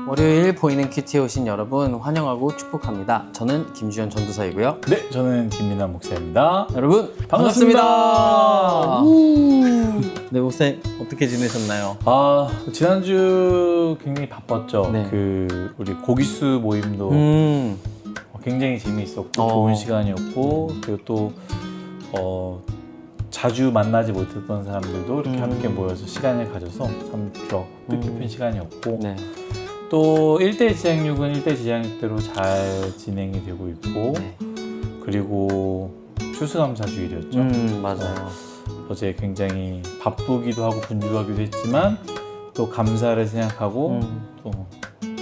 월요일 보이는 큐티에 오신 여러분 환영하고 축복합니다. 저는 김주현 전도사이고요. 네, 저는 김민환 목사입니다. 여러분 반갑습니다. 네, 목사님 어떻게 지내셨나요? 지난주 굉장히 바빴죠. 네. 우리 고기수 모임도 굉장히 재미있었고 좋은 시간이었고, 그리고 또 자주 만나지 못했던 사람들도 이렇게 함께 모여서 시간을 가져서 참 좋았고 뜻깊은 시간이었고, 네. 또 1대 지향육은 1대 지향육대로 잘 진행이 되고 있고, 네. 그리고 추수감사주일이었죠. 맞아요. 어제 굉장히 바쁘기도 하고 분주하기도 했지만 또 감사를 생각하고 또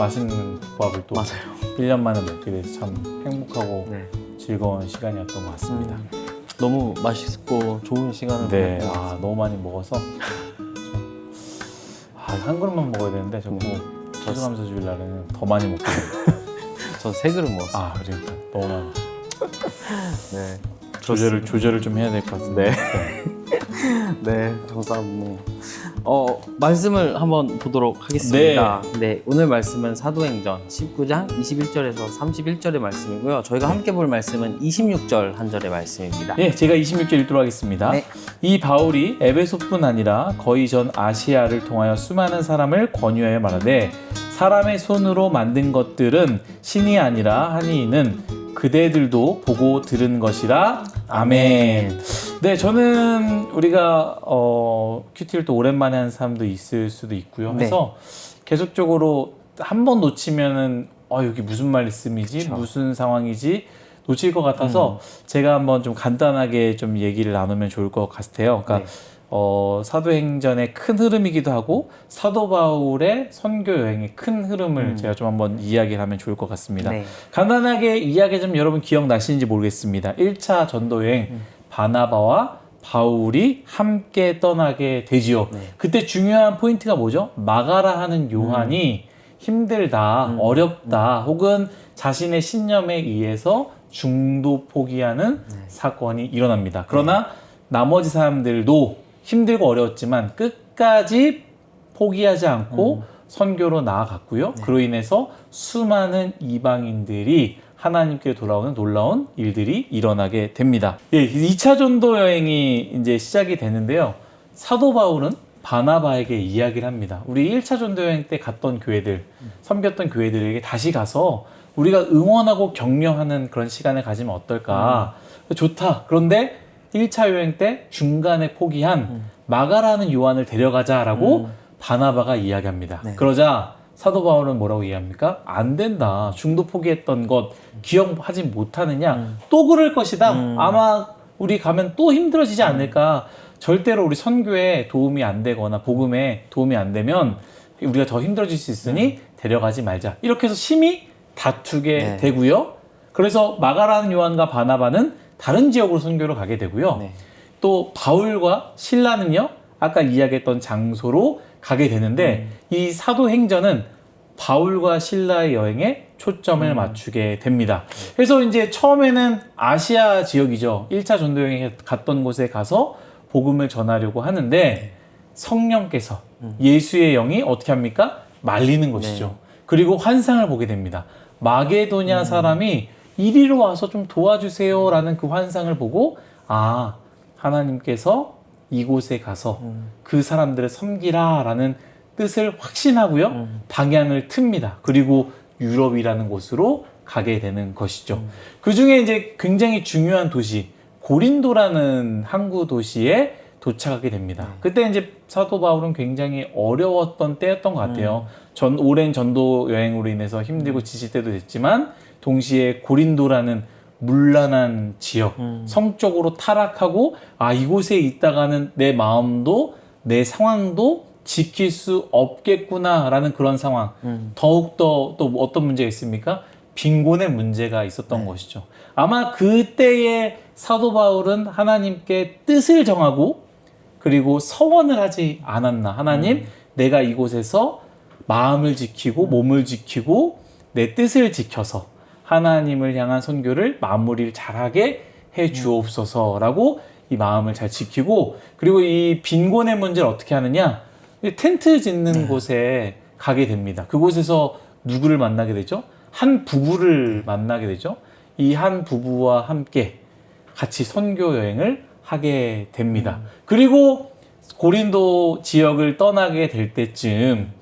맛있는 국밥을 또 맞아요. 1년 만에 먹게 돼서 참 행복하고 네. 즐거운 시간이었던 것 같습니다. 너무 맛있고 좋은 시간을 네, 보냈던 것 같습니다. 너무 많이 먹어서 한 그릇만 먹어야 되는데 자꾸 추수감사주일 날에는 더 많이 먹게 돼요. 저 3그릇 먹었어요. 그러니까 너무 많이. 네. 조절을 좀 해야 될 것 같은데. 네, 감사합니다. 말씀을 한번 보도록 하겠습니다. 네, 오늘 말씀은 사도행전 19장 21절에서 31절의 말씀이고요. 저희가 함께 볼 말씀은 26절 한 절의 말씀입니다. 네, 제가 26절 읽도록 하겠습니다. 네. 이 바울이 에베소뿐 아니라 거의 전 아시아를 통하여 수많은 사람을 권유하여 말하되, 사람의 손으로 만든 것들은 신이 아니라 하니 이는 그대들도 보고 들은 것이라. 아멘. 네, 저는 우리가 큐티를 또 오랜만에 하는 사람도 있을 수도 있고요. 해서 계속적으로 한 번 놓치면은 여기 무슨 말씀이지, 그쵸. 무슨 상황이지 놓칠 것 같아서 제가 한번 좀 간단하게 좀 얘기를 나누면 좋을 것 같아요. 그러니까 사도행전의 큰 흐름이기도 하고 사도 바울의 선교 여행의 큰 흐름을 제가 좀 한번 이야기를 하면 좋을 것 같습니다. 네. 간단하게 이야기 좀 여러분 기억나시는지 모르겠습니다. 1차 전도 여행 바나바와 바울이 함께 떠나게 되지요. 네. 그때 중요한 포인트가 뭐죠? 마가라 하는 요한이 힘들다, 어렵다, 혹은 자신의 신념에 의해서 중도 포기하는 사건이 일어납니다. 그러나 나머지 사람들도 힘들고 어려웠지만 끝까지 포기하지 않고 선교로 나아갔고요. 그로 인해서 수많은 이방인들이 하나님께 돌아오는 놀라운 일들이 일어나게 됩니다. 2차 전도 여행이 이제 시작이 되는데요. 사도 바울은 바나바에게 이야기를 합니다. 우리 1차 전도 여행 때 갔던 교회들, 섬겼던 교회들에게 다시 가서 우리가 응원하고 격려하는 그런 시간을 가지면 어떨까? 좋다. 그런데 1차 여행 때 중간에 포기한 마가라는 요한을 데려가자라고 바나바가 이야기합니다. 네. 그러자 사도 바울은 뭐라고 이야기합니까? 안 된다. 중도 포기했던 것 기억하지 못하느냐? 또 그럴 것이다. 아마 우리 가면 또 힘들어지지 않을까? 절대로 우리 선교에 도움이 안 되거나 복음에 도움이 안 되면 우리가 더 힘들어질 수 있으니 데려가지 말자. 이렇게 해서 심히 다투게 되고요. 그래서 마가라는 요한과 바나바는 다른 지역으로 선교를 가게 되고요. 또 바울과 실라는요, 아까 이야기했던 장소로 가게 되는데 이 사도행전은 바울과 실라의 여행에 초점을 맞추게 됩니다. 그래서 이제 처음에는 아시아 지역이죠. 1차 전도 여행에 갔던 곳에 가서 복음을 전하려고 하는데 성령께서 예수의 영이 어떻게 합니까? 말리는 것이죠. 그리고 환상을 보게 됩니다. 마게도냐 사람이 이리로 와서 좀 도와주세요 라는 그 환상을 보고 하나님께서 이곳에 가서 그 사람들을 섬기라 라는 뜻을 확신하고요. 방향을 틉니다. 그리고 유럽이라는 곳으로 가게 되는 것이죠. 그 중에 이제 굉장히 중요한 도시 고린도라는 항구 도시에 도착하게 됩니다. 그때 이제 사도 바울은 굉장히 어려웠던 때였던 것 같아요. 오랜 전도 여행으로 인해서 힘들고 지칠 때도 됐지만 동시에 고린도라는 문란한 지역, 성적으로 타락하고 이곳에 있다가는 내 마음도 내 상황도 지킬 수 없겠구나라는 그런 상황. 더욱더 또 어떤 문제가 있습니까? 빈곤의 문제가 있었던 것이죠. 아마 그때의 사도 바울은 하나님께 뜻을 정하고 그리고 서원을 하지 않았나. 하나님, 내가 이곳에서 마음을 지키고 몸을 지키고 내 뜻을 지켜서 하나님을 향한 선교를 마무리를 잘하게 해 주옵소서라고 이 마음을 잘 지키고, 그리고 이 빈곤의 문제를 어떻게 하느냐, 텐트 짓는 곳에 가게 됩니다. 그곳에서 누구를 만나게 되죠? 한 부부를 만나게 되죠. 이 한 부부와 함께 같이 선교 여행을 하게 됩니다. 그리고 고린도 지역을 떠나게 될 때쯤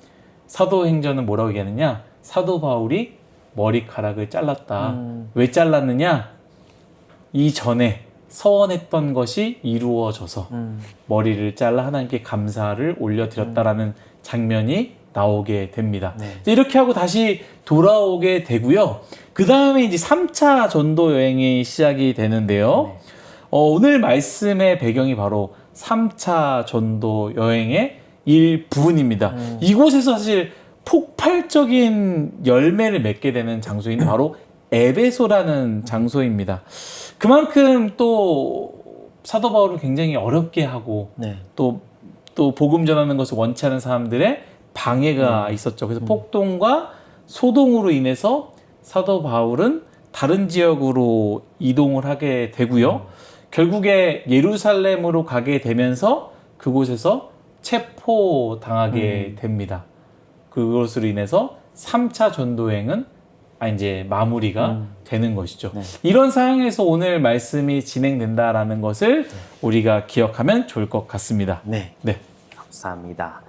사도행전은 뭐라고 얘기하느냐? 사도 바울이 머리카락을 잘랐다. 왜 잘랐느냐? 이전에 서원했던 것이 이루어져서 머리를 잘라 하나님께 감사를 올려드렸다라는 장면이 나오게 됩니다. 네. 이렇게 하고 다시 돌아오게 되고요. 그 다음에 이제 3차 전도 여행이 시작이 되는데요. 네. 오늘 말씀의 배경이 바로 3차 전도 여행의 일부분입니다. 이곳에서 사실 폭발적인 열매를 맺게 되는 장소인 바로 에베소라는 장소입니다. 그만큼 또 사도 바울을 굉장히 어렵게 하고 네. 또 복음 전하는 것을 원치 않은 사람들의 방해가 있었죠. 그래서 폭동과 소동으로 인해서 사도 바울은 다른 지역으로 이동을 하게 되고요. 결국에 예루살렘으로 가게 되면서 그곳에서 체포당하게 됩니다. 그것으로 인해서 3차 전도행은 이제 마무리가 되는 것이죠. 네. 이런 상황에서 오늘 말씀이 진행된다라는 것을 우리가 기억하면 좋을 것 같습니다. 네. 네. 감사합니다.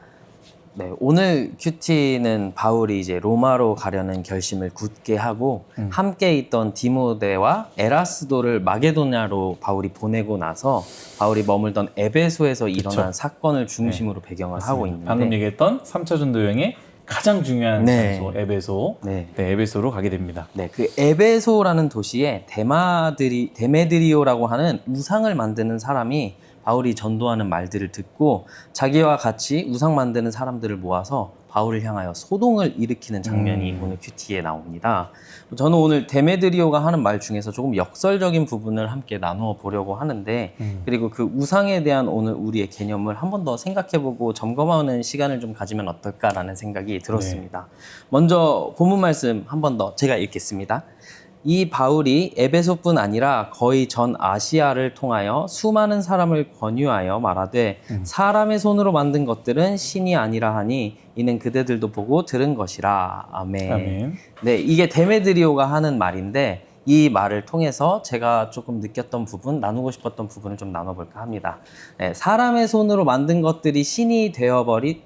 네, 오늘 큐티는 바울이 이제 로마로 가려는 결심을 굳게 하고 함께 있던 디모데와 에라스도를 마게도냐로 바울이 보내고 나서 바울이 머물던 에베소에서 일어난 그쵸. 사건을 중심으로 배경을 하고 있는데 방금 얘기했던 3차 전도 여행의 가장 중요한 네. 장소 에베소. 네. 네, 에베소로 가게 됩니다. 네, 그 에베소라는 도시에 데메드리오라고 하는 우상을 만드는 사람이 바울이 전도하는 말들을 듣고 자기와 같이 우상 만드는 사람들을 모아서 바울을 향하여 소동을 일으키는 장면이 오늘 큐티에 나옵니다. 저는 오늘 데메드리오가 하는 말 중에서 조금 역설적인 부분을 함께 나누어 보려고 하는데 그리고 그 우상에 대한 오늘 우리의 개념을 한 번 더 생각해보고 점검하는 시간을 좀 가지면 어떨까라는 생각이 들었습니다. 먼저 본문 말씀 한 번 더 제가 읽겠습니다. 이 바울이 에베소뿐 아니라 거의 전 아시아를 통하여 수많은 사람을 권유하여 말하되 사람의 손으로 만든 것들은 신이 아니라 하니 이는 그대들도 보고 들은 것이라. 아멘. 아멘. 네, 이게 데메드리오가 하는 말인데 이 말을 통해서 제가 조금 느꼈던 부분, 나누고 싶었던 부분을 좀 나눠볼까 합니다. 네, 사람의 손으로 만든 것들이 신이 되어버린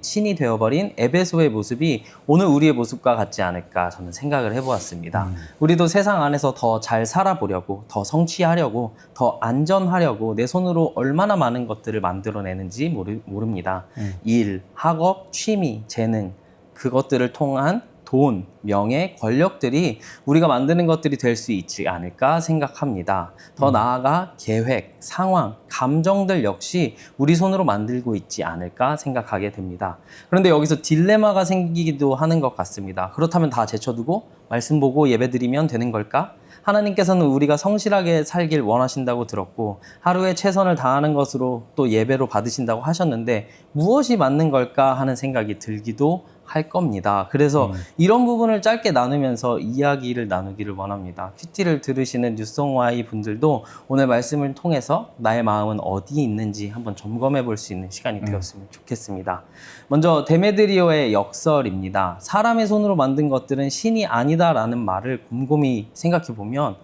에베소의 모습이 오늘 우리의 모습과 같지 않을까 저는 생각을 해보았습니다. 우리도 세상 안에서 더 잘 살아보려고, 더 성취하려고, 더 안전하려고 내 손으로 얼마나 많은 것들을 만들어내는지 모릅니다. 일, 학업, 취미, 재능, 그것들을 통한 돈, 명예, 권력들이 우리가 만드는 것들이 될 수 있지 않을까 생각합니다. 더 나아가 계획, 상황, 감정들 역시 우리 손으로 만들고 있지 않을까 생각하게 됩니다. 그런데 여기서 딜레마가 생기기도 하는 것 같습니다. 그렇다면 다 제쳐두고 말씀 보고 예배드리면 되는 걸까? 하나님께서는 우리가 성실하게 살길 원하신다고 들었고 하루에 최선을 다하는 것으로 또 예배로 받으신다고 하셨는데 무엇이 맞는 걸까 하는 생각이 들기도 할 겁니다. 그래서 이런 부분을 짧게 나누면서 이야기를 나누기를 원합니다. 큐티를 들으시는 뉴송와이 분들도 오늘 말씀을 통해서 나의 마음은 어디에 있는지 한번 점검해 볼 수 있는 시간이 되었으면 좋겠습니다. 먼저 데메드리오의 역설입니다. 사람의 손으로 만든 것들은 신이 아니다라는 말을 곰곰이 생각해 보면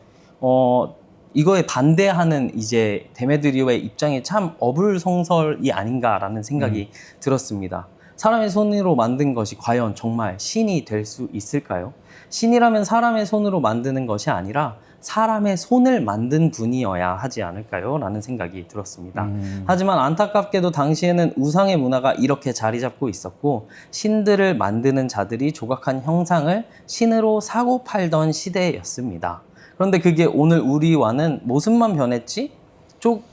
이거에 반대하는 이제 데메드리오의 입장이 참 어불성설이 아닌가라는 생각이 들었습니다. 사람의 손으로 만든 것이 과연 정말 신이 될 수 있을까요? 신이라면 사람의 손으로 만드는 것이 아니라 사람의 손을 만든 분이어야 하지 않을까요? 라는 생각이 들었습니다. 하지만 안타깝게도 당시에는 우상의 문화가 이렇게 자리 잡고 있었고 신들을 만드는 자들이 조각한 형상을 신으로 사고 팔던 시대였습니다. 그런데 그게 오늘 우리와는 모습만 변했지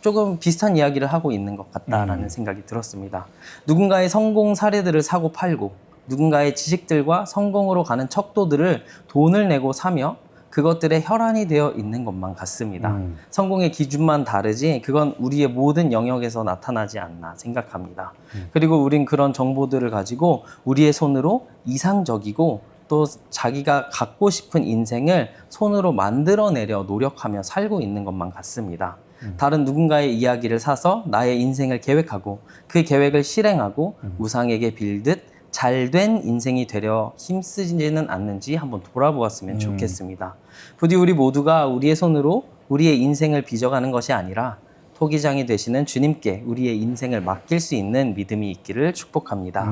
조금 비슷한 이야기를 하고 있는 것 같다라는 생각이 들었습니다. 누군가의 성공 사례들을 사고 팔고 누군가의 지식들과 성공으로 가는 척도들을 돈을 내고 사며 그것들의 혈안이 되어 있는 것만 같습니다. 성공의 기준만 다르지 그건 우리의 모든 영역에서 나타나지 않나 생각합니다. 그리고 우린 그런 정보들을 가지고 우리의 손으로 이상적이고 또 자기가 갖고 싶은 인생을 손으로 만들어내려 노력하며 살고 있는 것만 같습니다. 다른 누군가의 이야기를 사서 나의 인생을 계획하고 그 계획을 실행하고 우상에게 빌듯 잘된 인생이 되려 힘쓰지는 않는지 한번 돌아보았으면 좋겠습니다. 부디 우리 모두가 우리의 손으로 우리의 인생을 빚어가는 것이 아니라 토기장이 되시는 주님께 우리의 인생을 맡길 수 있는 믿음이 있기를 축복합니다.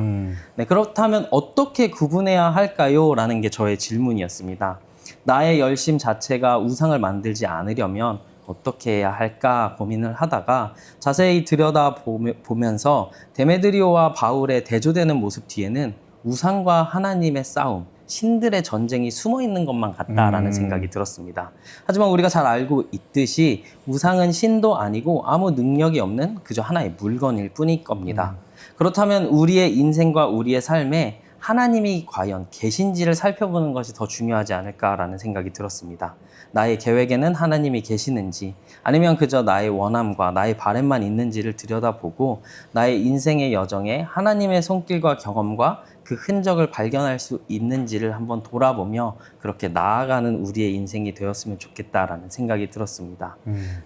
네, 그렇다면 어떻게 구분해야 할까요? 라는 게 저의 질문이었습니다. 나의 열심 자체가 우상을 만들지 않으려면 어떻게 해야 할까 고민을 하다가 자세히 들여다보면서 데메드리오와 바울의 대조되는 모습 뒤에는 우상과 하나님의 싸움, 신들의 전쟁이 숨어 있는 것만 같다라는 생각이 들었습니다. 하지만 우리가 잘 알고 있듯이 우상은 신도 아니고 아무 능력이 없는 그저 하나의 물건일 뿐일 겁니다. 그렇다면 우리의 인생과 우리의 삶에 하나님이 과연 계신지를 살펴보는 것이 더 중요하지 않을까라는 생각이 들었습니다. 나의 계획에는 하나님이 계시는지 아니면 그저 나의 원함과 나의 바램만 있는지를 들여다보고 나의 인생의 여정에 하나님의 손길과 경험과 그 흔적을 발견할 수 있는지를 한번 돌아보며 그렇게 나아가는 우리의 인생이 되었으면 좋겠다라는 생각이 들었습니다.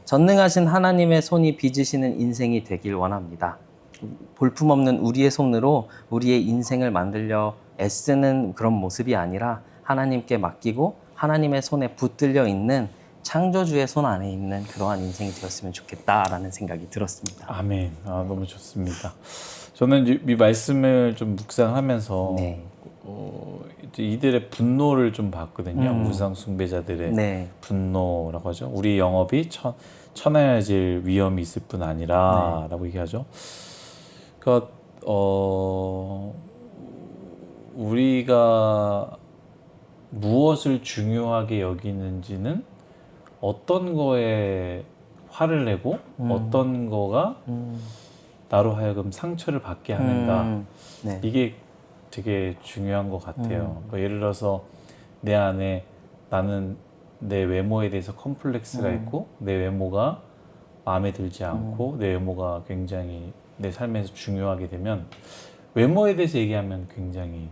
전능하신 하나님의 손이 빚으시는 인생이 되길 원합니다. 볼품없는 우리의 손으로 우리의 인생을 만들려 애쓰는 그런 모습이 아니라 하나님께 맡기고 하나님의 손에 붙들려 있는 창조주의 손 안에 있는 그러한 인생이 되었으면 좋겠다라는 생각이 들었습니다. 아멘. 너무 좋습니다. 저는 이 말씀을 좀 묵상하면서 네. 이제 이들의 분노를 좀 봤거든요. 우상 숭배자들의 네. 분노라고 하죠. 우리 영업이 천하여질 위험이 있을 뿐 아니라 라고 얘기하죠. 그러니까 우리가 무엇을 중요하게 여기는지는 어떤 거에 화를 내고 어떤 거가 나로 하여금 상처를 받게 하는가. 네. 이게 되게 중요한 것 같아요. 그러니까 예를 들어서 내 안에 나는 내 외모에 대해서 컴플렉스가 있고 내 외모가 마음에 들지 않고 내 외모가 굉장히 내 삶에서 중요하게 되면 외모에 대해서 얘기하면 굉장히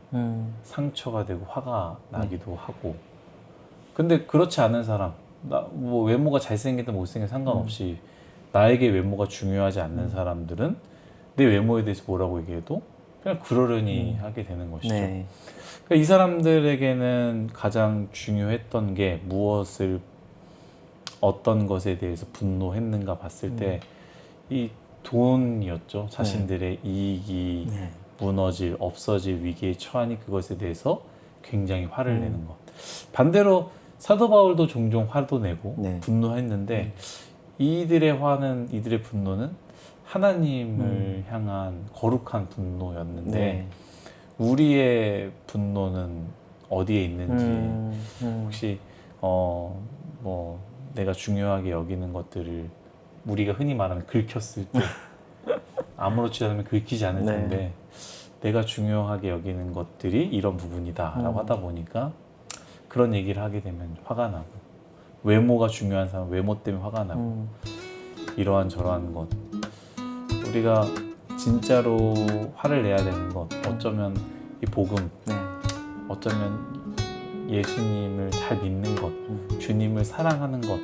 상처가 되고 화가 나기도 하고, 근데 그렇지 않은 사람, 뭐 외모가 잘생기든 못생기든 상관없이 나에게 외모가 중요하지 않는 사람들은 내 외모에 대해서 뭐라고 얘기해도 그냥 그러려니 하게 되는 것이죠. 네. 그러니까 이 사람들에게는 가장 중요했던 게 무엇을, 어떤 것에 대해서 분노했는가 봤을 때 이 돈이었죠. 자신들의 이익이 무너질, 없어질 위기에 처하니 그것에 대해서 굉장히 화를 내는 것. 반대로 사도 바울도 종종 화도 내고 분노했는데 이들의 화는, 이들의 분노는 하나님을 향한 거룩한 분노였는데 우리의 분노는 어디에 있는지, 혹시 뭐 내가 중요하게 여기는 것들을 우리가 흔히 말하는 긁혔을 때 아무렇지 않으면 긁히지 않을 텐데 내가 중요하게 여기는 것들이 이런 부분이다 라고 하다 보니까 그런 얘기를 하게 되면 화가 나고, 외모가 중요한 사람 외모 때문에 화가 나고, 이러한 저러한 것, 우리가 진짜로 화를 내야 되는 것, 어쩌면 이 복음, 어쩌면 예수님을 잘 믿는 것, 주님을 사랑하는 것,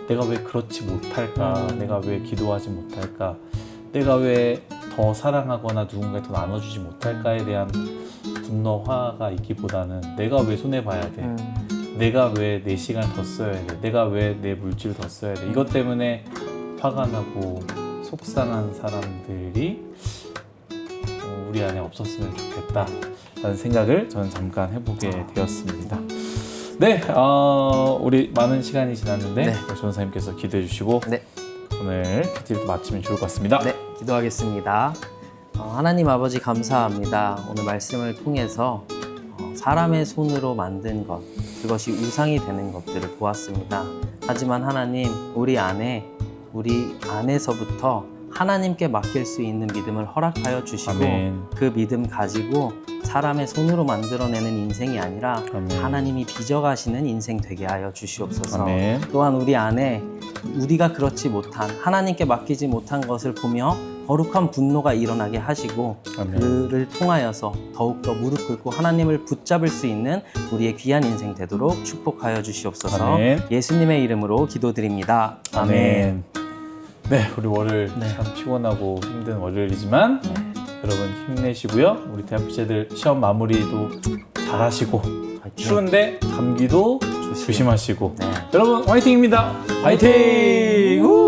내가 왜 그렇지 못할까, 내가 왜 기도하지 못할까, 내가 왜 더 사랑하거나 누군가에 더 나눠주지 못할까에 대한 분노, 화가 있기보다는 내가 왜 손해봐야 돼, 내가 왜 내 시간을 더 써야 돼, 내가 왜 내 물질을 더 써야 돼, 이것 때문에 화가 나고 속상한 사람들이 우리 안에 없었으면 좋겠다 라는 생각을 저는 잠깐 해보게 되었습니다. 네, 우리 많은 시간이 지났는데 전사님께서 기도해 주시고 오늘 PT를 마치면 좋을 것 같습니다. 네, 기도하겠습니다. 하나님 아버지 감사합니다. 오늘 말씀을 통해서 사람의 손으로 만든 것, 그것이 우상이 되는 것들을 보았습니다. 하지만 하나님, 우리 안에서부터 하나님께 맡길 수 있는 믿음을 허락하여 주시고, 아멘. 그 믿음 가지고 사람의 손으로 만들어내는 인생이 아니라 하나님이 빚어가시는 인생 되게 하여 주시옵소서. 아멘. 또한 우리 안에 우리가 그렇지 못한, 하나님께 맡기지 못한 것을 보며 거룩한 분노가 일어나게 하시고, 그를 통하여서 더욱더 무릎 꿇고 하나님을 붙잡을 수 있는 우리의 귀한 인생 되도록 축복하여 주시옵소서. 아멘. 예수님의 이름으로 기도드립니다. 아멘. 네, 우리 월요일 참 피곤하고 힘든 월요일이지만 여러분 힘내시고요. 우리 대학 부채들 시험 마무리도 잘하시고 추운데 감기도 조심하시고 네. 여러분 화이팅입니다. 화이팅! 우!